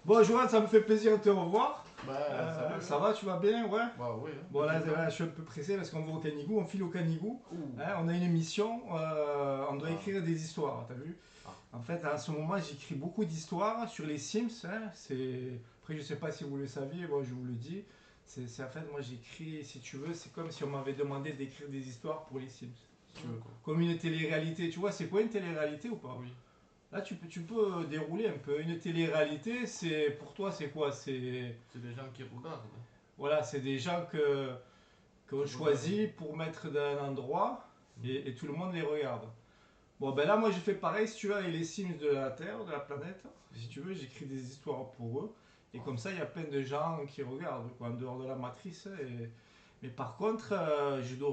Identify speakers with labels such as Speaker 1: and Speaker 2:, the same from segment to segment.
Speaker 1: Bon, Joanne, ça me fait plaisir de te revoir.
Speaker 2: Salut,
Speaker 1: Ça
Speaker 2: hein.
Speaker 1: va, tu vas bien, ouais?
Speaker 2: Bah oui, hein,
Speaker 1: Bon,
Speaker 2: depuis
Speaker 1: là,
Speaker 2: le temps.
Speaker 1: je suis un peu pressé parce qu'on va au Canigou, on file au Canigou.
Speaker 2: Ouh.
Speaker 1: Hein, on a une émission, on doit
Speaker 2: Ah,
Speaker 1: écrire des histoires, t'as vu?
Speaker 2: ah,
Speaker 1: En fait, à ce moment, j'écris beaucoup d'histoires sur les Sims. Hein, Après, je sais pas si vous le saviez, moi je vous le dis. En fait, moi j'écris, si tu veux, c'est comme si on m'avait demandé d'écrire des histoires pour les Sims, si tu veux.
Speaker 2: d'accord.
Speaker 1: Comme une télé-réalité. Tu vois, c'est quoi une télé-réalité ou pas?
Speaker 2: Oui,
Speaker 1: Là, tu peux dérouler un peu. Une télé-réalité, pour toi, c'est quoi?
Speaker 2: c'est des gens qui regardent, hein,
Speaker 1: Voilà, c'est des gens qu'on
Speaker 2: qui regardent.
Speaker 1: choisit pour mettre dans un endroit
Speaker 2: Mhm.
Speaker 1: et tout le monde les regarde. Bon, ben là, moi, je fais pareil, si tu veux, avec les Sims de la Terre, de la planète. Si
Speaker 2: Mhm.
Speaker 1: tu veux, j'écris des histoires pour eux. Et
Speaker 2: Ah,
Speaker 1: comme ça, il y a plein de gens qui regardent, quoi, en dehors de la matrice. Mais par contre,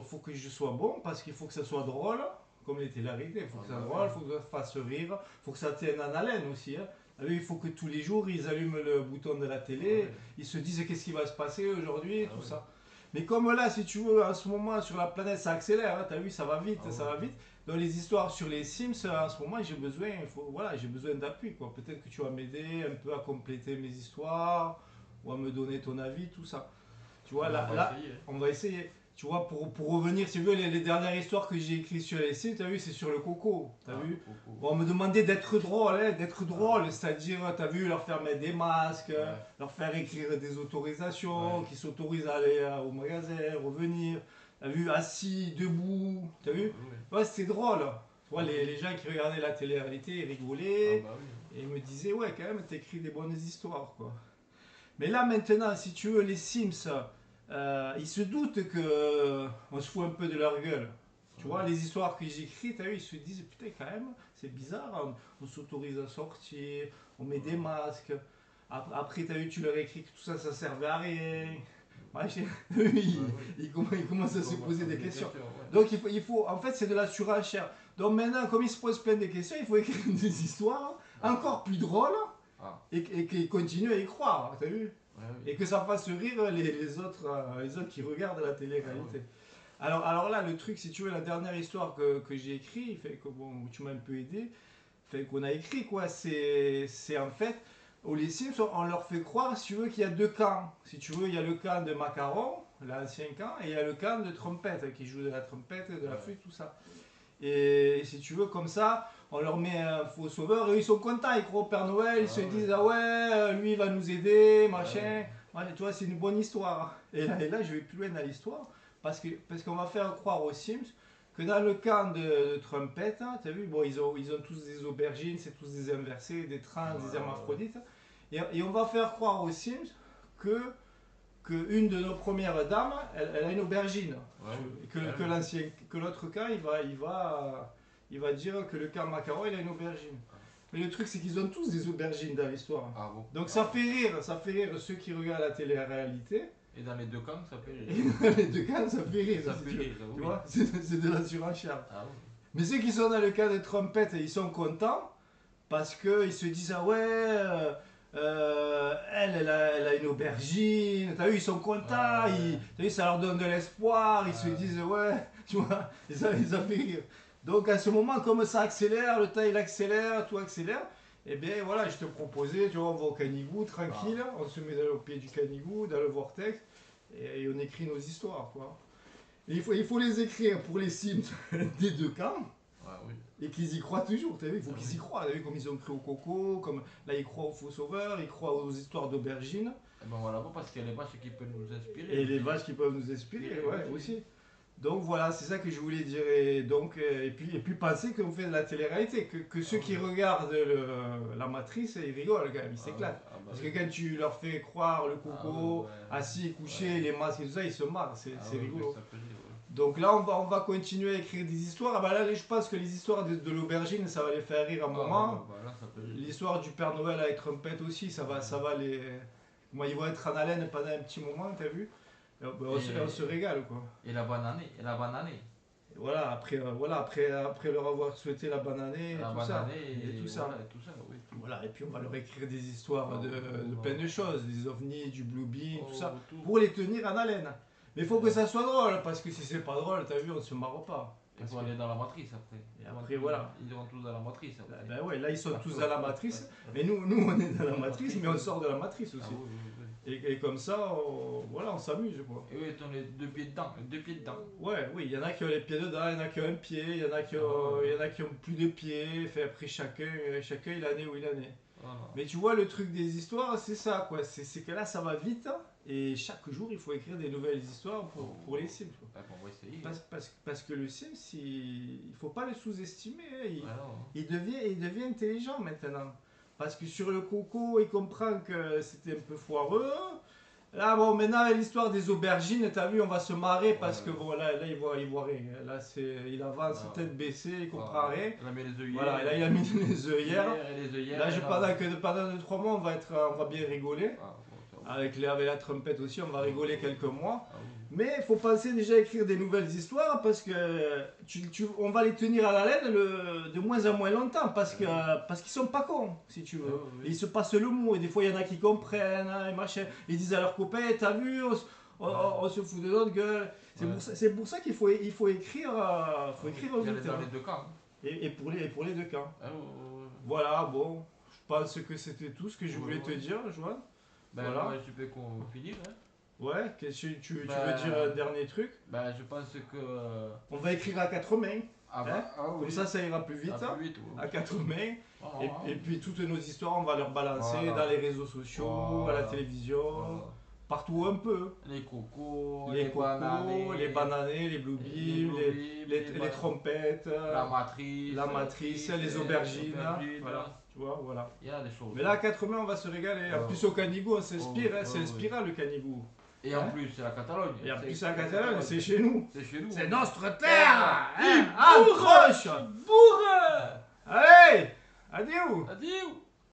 Speaker 1: faut que je sois bon parce qu'il faut que ça soit drôle, comme les télé-réalités. Il faut
Speaker 2: ah
Speaker 1: que ça
Speaker 2: bah
Speaker 1: soit
Speaker 2: oui,
Speaker 1: drôle, il
Speaker 2: hein.
Speaker 1: faut que ça fasse rire, il faut que ça tienne en haleine aussi. Hein. Ah oui, il faut que tous les jours, ils allument le bouton de la
Speaker 2: Ah oui,
Speaker 1: télé, ils se disent qu'est-ce qui va se passer aujourd'hui, et
Speaker 2: ah
Speaker 1: tout
Speaker 2: oui,
Speaker 1: ça. Mais comme là, si tu veux, en ce moment, sur la planète, ça accélère. Hein, t'as vu, ça va vite,
Speaker 2: ah
Speaker 1: ça
Speaker 2: oui.
Speaker 1: va vite. Dans les histoires sur les Sims, en ce moment, voilà, j'ai besoin d'appui, quoi. Peut-être que tu vas m'aider un peu à compléter mes histoires ou à me donner ton avis, tout ça. Tu
Speaker 2: Ah
Speaker 1: vois,
Speaker 2: bah on va
Speaker 1: là,
Speaker 2: essayer, hein.
Speaker 1: on va essayer. Tu vois, pour revenir, si tu veux, les dernières histoires que j'ai écrites sur les sites, tu as vu, c'est sur le coco. Tu as
Speaker 2: Ah, le
Speaker 1: vu?
Speaker 2: coco.
Speaker 1: Bon, on me demandait d'être drôle, hein, d'être
Speaker 2: Ah
Speaker 1: drôle,
Speaker 2: oui,
Speaker 1: c'est-à-dire, tu as vu, leur faire mettre des masques,
Speaker 2: ouais,
Speaker 1: leur faire écrire des autorisations,
Speaker 2: ouais.
Speaker 1: qu'ils s'autorisent à aller au magasin, revenir. Tu as vu, assis, debout, tu as
Speaker 2: Ah
Speaker 1: vu?
Speaker 2: bah oui,
Speaker 1: Ouais, c'était drôle. Tu vois,
Speaker 2: ah oui,
Speaker 1: les gens qui regardaient la télé-réalité, ils
Speaker 2: ah
Speaker 1: rigolaient
Speaker 2: bah oui, hein.
Speaker 1: et ils me disaient, ouais, quand même, t'écris des bonnes histoires, quoi. Mais là maintenant, si tu veux, les Sims, ils se doutent que on se fout un peu de leur gueule. Tu vois,
Speaker 2: Ouais,
Speaker 1: les histoires que j'écris, t'as vu, ils se disent, putain, quand même, c'est bizarre, on s'autorise à sortir, on met des
Speaker 2: ouais.
Speaker 1: masques. Après, t'as vu, tu leur écris que tout ça, ça servait à rien.
Speaker 2: Mhm.
Speaker 1: Machin.
Speaker 2: Bah
Speaker 1: ils,
Speaker 2: oui,
Speaker 1: ils commencent
Speaker 2: il
Speaker 1: à se
Speaker 2: commence à
Speaker 1: poser des
Speaker 2: poser des
Speaker 1: questions.
Speaker 2: questions, ouais.
Speaker 1: Donc, en fait, c'est de la surenchère. Donc maintenant, comme ils se posent plein de questions, il faut écrire des histoires
Speaker 2: Ah,
Speaker 1: encore plus drôles
Speaker 2: ah,
Speaker 1: et qu'ils continuent à y croire, t'as vu?
Speaker 2: ouais, oui.
Speaker 1: Et que ça fasse rire les autres qui regardent la
Speaker 2: Ah oui,
Speaker 1: télé-réalité. Alors là, le truc, si tu veux, la dernière histoire que j'ai écrite, fait que bon, tu m'as un peu aidé, fait qu'on a écrit quoi, c'est en fait, aux les Sims, on leur fait croire, si tu veux, qu'il y a deux camps. Si tu veux, il y a le camp de Macaron, l'ancien camp, et il y a le camp de Trompette, qui joue de la trompette, de la
Speaker 2: ouais.
Speaker 1: flûte, tout ça. Et si tu veux, comme ça, on leur met un faux sauveur et ils sont contents, ils croient au Père Noël, ils se
Speaker 2: Ah ouais,
Speaker 1: disent ah ouais, lui il va nous aider,
Speaker 2: ouais,
Speaker 1: machin.
Speaker 2: ouais.
Speaker 1: Ouais, tu vois, c'est une bonne histoire. Et là, je vais plus loin dans l'histoire parce qu'on va faire croire aux Sims que dans le camp de Trumpette, hein, tu as vu, bon, ils ont tous des aubergines, c'est tous des inversés, des trans, des
Speaker 2: Ouais,
Speaker 1: hermaphrodites. Et on va faire croire aux Sims que une de nos premières dames, elle a une aubergine.
Speaker 2: ouais, oui. Ah
Speaker 1: Que
Speaker 2: oui.
Speaker 1: l'ancien, que l'autre camp, il va dire que le camp Macaron, il a une aubergine.
Speaker 2: Ah,
Speaker 1: Mais le truc, c'est qu'ils ont tous des aubergines dans l'histoire.
Speaker 2: ah bon,
Speaker 1: Donc
Speaker 2: ah ouais.
Speaker 1: ça fait rire ceux qui regardent la télé-réalité.
Speaker 2: Et dans les deux camps, ça fait rire.
Speaker 1: Et les deux camps, ça fait rire,
Speaker 2: Ça
Speaker 1: si
Speaker 2: fait
Speaker 1: tu veux.
Speaker 2: rire,
Speaker 1: Tu
Speaker 2: oui.
Speaker 1: vois, c'est de la surenchère.
Speaker 2: Ah oui.
Speaker 1: Mais ceux qui sont dans le cas de trompette, ils sont contents parce qu'ils se disent ah ouais, elle a une aubergine. T'as vu, ils sont contents.
Speaker 2: Ah ouais.
Speaker 1: T'as vu, ça leur donne de l'espoir. Ils se
Speaker 2: Ah,
Speaker 1: disent ouais, tu vois, ils ont fait rire. Donc à ce moment, comme ça accélère, le temps il accélère, tout accélère. Et bien voilà, je te proposais, tu vois, on va au canigou,
Speaker 2: ah,
Speaker 1: tranquille, on se met au pied du canigou, dans le vortex, et on écrit nos histoires, quoi. Et il faut les écrire pour les Sims des deux camps,
Speaker 2: ah oui.
Speaker 1: et qu'ils y croient toujours, t'as vu, il faut
Speaker 2: Ah
Speaker 1: qu'ils y
Speaker 2: oui.
Speaker 1: croient, t'as vu, comme ils ont cru au coco, comme là ils croient aux faux sauveurs, ils croient aux histoires d'aubergines,
Speaker 2: Eh ben voilà, bon, parce qu'il y a les vaches qui peuvent nous inspirer
Speaker 1: et les
Speaker 2: aussi.
Speaker 1: vaches qui peuvent nous inspirer, ouais,
Speaker 2: Aussi.
Speaker 1: aussi. Donc voilà, c'est ça que je voulais dire, et puis penser qu'on fait de la télé-réalité, que
Speaker 2: Ah
Speaker 1: ceux
Speaker 2: oui.
Speaker 1: qui regardent la matrice, ils rigolent quand même, ils
Speaker 2: Ah oui.
Speaker 1: s'éclatent.
Speaker 2: Ah bah
Speaker 1: Parce que
Speaker 2: oui.
Speaker 1: quand tu leur fais croire le
Speaker 2: Ah oui,
Speaker 1: coco, assis,
Speaker 2: ouais.
Speaker 1: couché,
Speaker 2: Ouais.
Speaker 1: les masques et tout ça, ils se marrent,
Speaker 2: Ah
Speaker 1: c'est
Speaker 2: oui, oui,
Speaker 1: rigolo.
Speaker 2: ça fait rire, ouais.
Speaker 1: Donc là, on va continuer à écrire des histoires. Ah bah là, je pense que les histoires de l'aubergine, ça va les faire rire un
Speaker 2: Ah ouais,
Speaker 1: moment.
Speaker 2: bah là, ça fait rire.
Speaker 1: L'histoire du Père Noël avec trompette aussi, ça
Speaker 2: Ouais.
Speaker 1: va les. Moi, ils vont être en haleine pendant un petit moment, t'as vu? On se
Speaker 2: Et,
Speaker 1: régale, quoi.
Speaker 2: et la banane, et la banane.
Speaker 1: Et voilà, après leur avoir souhaité la bonne année et
Speaker 2: La
Speaker 1: tout
Speaker 2: banane,
Speaker 1: ça. Et
Speaker 2: et
Speaker 1: tout
Speaker 2: voilà,
Speaker 1: ça.
Speaker 2: et tout ça, oui, tout.
Speaker 1: Voilà, et puis on va leur écrire des histoires
Speaker 2: Ah
Speaker 1: de,
Speaker 2: oui,
Speaker 1: de
Speaker 2: on
Speaker 1: plein
Speaker 2: va.
Speaker 1: de choses, des ovnis, du blue beam, tout ça,
Speaker 2: Oh, tout.
Speaker 1: pour les tenir en haleine. Mais il faut que
Speaker 2: Euh,
Speaker 1: ça soit drôle, parce que si c'est pas drôle, t'as vu, on se marre pas.
Speaker 2: Il faut aller dans la matrice après.
Speaker 1: Et après, voilà.
Speaker 2: Ils iront tous dans la matrice après.
Speaker 1: Ben ouais, là ils sont tous dans la matrice. Mais nous on est dans la matrice, mais on sort de la matrice
Speaker 2: Ah
Speaker 1: aussi.
Speaker 2: oui, oui, oui.
Speaker 1: Et comme ça, voilà, on s'amuse quoi.
Speaker 2: Et oui, on est deux pieds dedans. Deux pieds dedans.
Speaker 1: Ouais, oui, il y en a qui ont les pieds dedans, il y en a qui ont un pied, il y en a qui ont plus de pieds. Fait après chacun il en est où il en est.
Speaker 2: Voilà.
Speaker 1: Mais tu vois, le truc des histoires, c'est ça quoi. C'est que là ça va vite hein, et chaque jour il faut écrire des nouvelles histoires pour les Sims. Quoi.
Speaker 2: Bah, on va essayer.
Speaker 1: Parce que le Sims, il faut pas le sous-estimer. Hein.
Speaker 2: Alors,
Speaker 1: Il devient intelligent maintenant. Parce que sur le coco, il comprend que c'était un peu foireux. Là, bon, maintenant, l'histoire des aubergines, t'as vu, on va se marrer parce que bon, là il voit rien. Là, il avance tête baissée, il comprend rien.
Speaker 2: il a mis les œillères.
Speaker 1: Voilà, là, il a mis les œillères.
Speaker 2: Les œillères.
Speaker 1: Là, pendant 2-3 mois, on va bien rigoler.
Speaker 2: Ah, bon, ça va.
Speaker 1: Avec la trompette aussi, on va rigoler quelques mois.
Speaker 2: Ah, oui.
Speaker 1: Mais il faut penser déjà à écrire des nouvelles histoires parce que on va les tenir à la laine de moins en moins longtemps parce qu'ils sont pas cons, si tu veux.
Speaker 2: Ah, oui.
Speaker 1: Et ils se passent le mot et des fois il y en a qui comprennent, hein, et machin. Ils disent à leurs copains, t'as vu, on se fout de notre gueule. C'est pour ça qu'il faut écrire, faut écrire
Speaker 2: Il y a
Speaker 1: vite.
Speaker 2: dans
Speaker 1: Hein.
Speaker 2: les deux camps.
Speaker 1: Et pour les deux camps.
Speaker 2: Ah, oui.
Speaker 1: Voilà, bon, je pense que c'était tout ce que je voulais te dire, Joanne.
Speaker 2: Ben,
Speaker 1: Voilà.
Speaker 2: ouais, je peux qu'on finisse. Hein.
Speaker 1: Ouais, qu'est-ce que tu veux
Speaker 2: Ben,
Speaker 1: dire un dernier truc?
Speaker 2: Ben, je pense que.
Speaker 1: On va écrire à 4 mains.
Speaker 2: Ah,
Speaker 1: Hein
Speaker 2: oui.
Speaker 1: Comme ça ira plus vite.
Speaker 2: Ah,
Speaker 1: Hein,
Speaker 2: plus vite, oui.
Speaker 1: à 4 mains.
Speaker 2: Ah,
Speaker 1: Et puis toutes nos histoires, on va leur balancer
Speaker 2: Voilà.
Speaker 1: dans les réseaux sociaux, à la télévision,
Speaker 2: Voilà.
Speaker 1: partout un peu.
Speaker 2: Les cocos,
Speaker 1: Les cocos, les bananés, les bluebeam, les trompettes,
Speaker 2: la matrice,
Speaker 1: les aubergines. Voilà, tu vois, voilà.
Speaker 2: Il y a des choses.
Speaker 1: Mais là, à 4 mains, on va se régaler. En plus, au Canigou, on s'inspire, hein, c'est inspirant le Canigou.
Speaker 2: Et en plus, c'est la Catalogne.
Speaker 1: Et en plus, c'est la Catalogne, c'est chez nous.
Speaker 2: C'est chez nous.
Speaker 1: C'est
Speaker 2: hein.
Speaker 1: notre terre.
Speaker 2: Hein,
Speaker 1: Accroche.
Speaker 2: bourre.
Speaker 1: Allez, adieu.
Speaker 2: Adieu.